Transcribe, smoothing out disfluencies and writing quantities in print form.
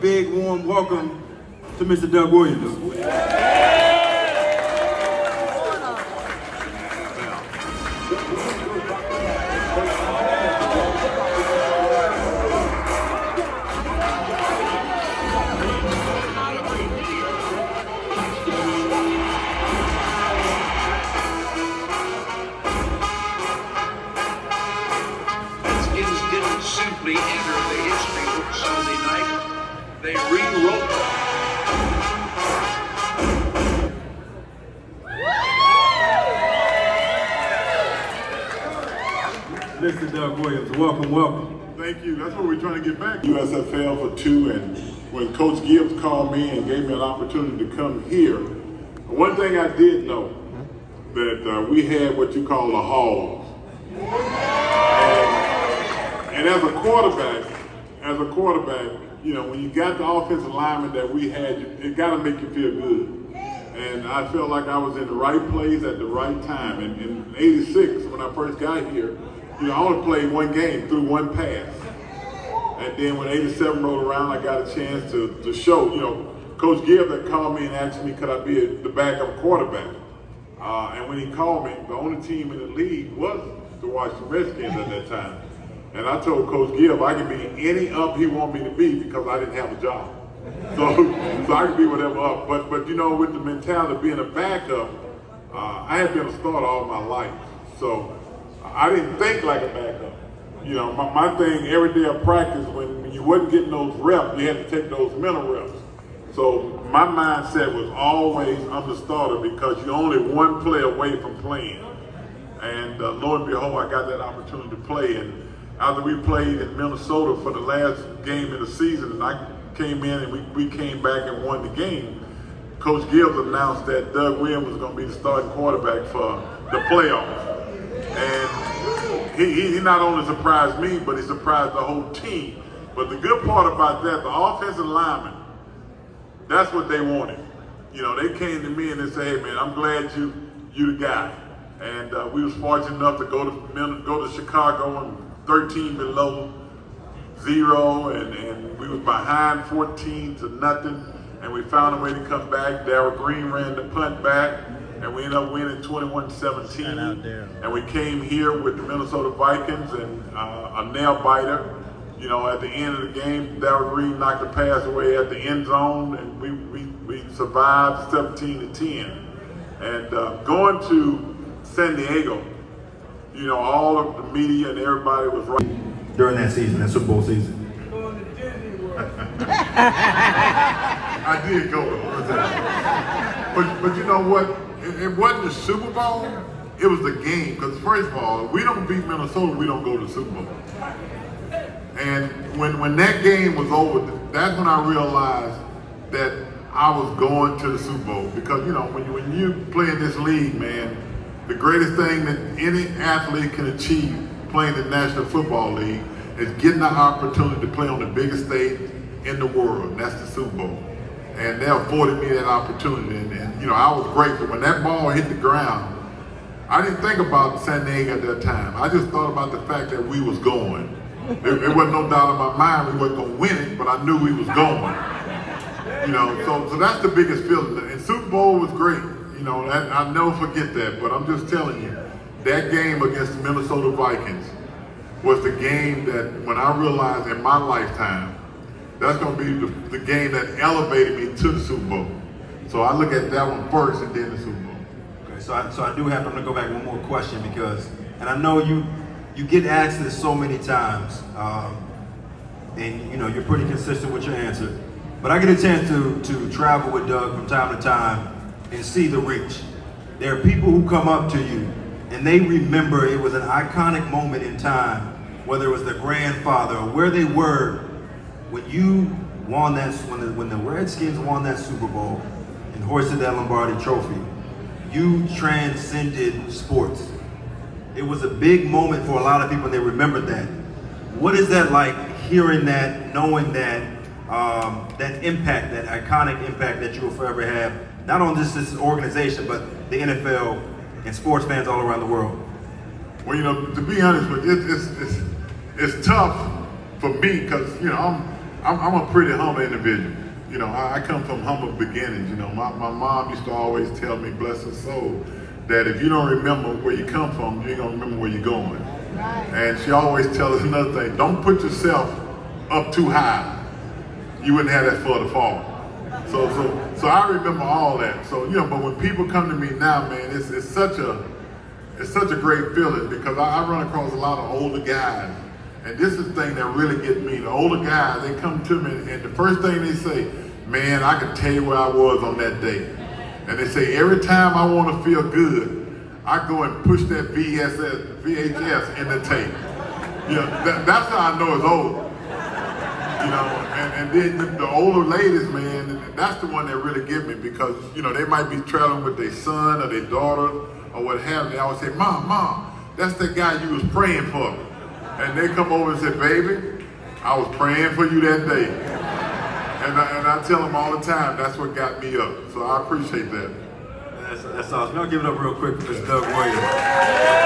big warm welcome to Mr. Doug Williams. Simply enter the history book Sunday night. They rewrote it. Mr. Doug Williams, welcome, welcome. Thank you. That's what we're trying to get back. USFL for 2, and when Coach Gibbs called me and gave me an opportunity to come here, one thing I did know, that we had what you call the halls. And as a quarterback, you know, when you got the offensive lineman that we had, it got to make you feel good. And I felt like I was in the right place at the right time. And in '86, when I first got here, you know, I only played one game through one pass. And then when '87 rolled around, I got a chance to show, you know, Coach Gibbs had called me and asked me, could I be the backup quarterback? And when he called me, the only team in the league was the Washington Redskins at that time. And I told Coach Gibb I could be any up he wanted me to be because I didn't have a job. So I could be whatever up. But you know, with the mentality of being a backup, I had been a starter all my life. So I didn't think like a backup. You know, my thing every day of practice, when you wasn't getting those reps, you had to take those mental reps. So my mindset was always I'm the starter because you're only one play away from playing. And lo and behold, I got that opportunity to play. And after we played in Minnesota for the last game of the season, and I came in and we came back and won the game, Coach Gibbs announced that Doug Williams was going to be the starting quarterback for the playoffs. And he not only surprised me, but he surprised the whole team. But the good part about that, the offensive linemen, that's what they wanted. You know, they came to me and they said, hey man, I'm glad you the guy. And we was fortunate enough to go to Chicago and 13 below 0, and we was behind 14-0, and we found a way to come back. Darryl Green ran the punt back, and we ended up winning 21-17. And we came here with the Minnesota Vikings and a nail biter. You know, at the end of the game, Darryl Green knocked the pass away at the end zone, and we survived 17-10. And going to San Diego, you know, all of the media and everybody was right during that season, that Super Bowl season. I did go though. But you know what? It wasn't the Super Bowl. It was the game. Because first of all, if we don't beat Minnesota, we don't go to the Super Bowl. And when that game was over, that's when I realized that I was going to the Super Bowl. Because you know, when you play in this league, man, the greatest thing that any athlete can achieve playing in the National Football League is getting the opportunity to play on the biggest stage in the world, and that's the Super Bowl. And they afforded me that opportunity, and you know, I was grateful. When that ball hit the ground, I didn't think about San Diego at that time. I just thought about the fact that we was going. There wasn't no doubt in my mind we wasn't gonna win it, but I knew we was going. You know, so that's the biggest feeling. And Super Bowl was great. You know, I'll never forget that, but I'm just telling you, that game against the Minnesota Vikings was the game that when I realized in my lifetime, that's going to be the game that elevated me to the Super Bowl. So I look at that one first and then the Super Bowl. Okay, so I do have to go back one more question because, and I know you get asked this so many times, and you know, you're pretty consistent with your answer, but I get a chance to travel with Doug from time to time and see the reach. There are people who come up to you and they remember it was an iconic moment in time, whether it was their grandfather or where they were when you won that, when the Redskins won that Super Bowl and hoisted that Lombardi trophy. You transcended sports. It was a big moment for a lot of people and they remembered that. What is that like, hearing that, knowing that, that impact, that iconic impact that you will forever have, not on just this organization, but the NFL and sports fans all around the world? Well, you know, to be honest with you, it's tough for me because, you know, I'm a pretty humble individual. You know, I come from humble beginnings. You know, my mom used to always tell me, bless her soul, that if you don't remember where you come from, you ain't gonna remember where you're going. Right. And she always tells us another thing: don't put yourself up too high. You wouldn't have that for the fall. So I remember all that. So, you know, but when people come to me now, man, it's such a great feeling, because I run across a lot of older guys. And this is the thing that really gets me. The older guys, they come to me and the first thing they say, man, I can tell you where I was on that day. And they say, every time I want to feel good, I go and push that VHS in the tape. You know, that's how I know it's over. You know, and then the older ladies, man, that's the one that really get me, because, you know, they might be traveling with their son or their daughter or what have you. They always say, Mom, that's the guy you was praying for. And they come over and say, baby, I was praying for you that day. And I tell them all the time, that's what got me up. So I appreciate that. That's awesome. I'll give it up real quick for Mr. Doug Williams.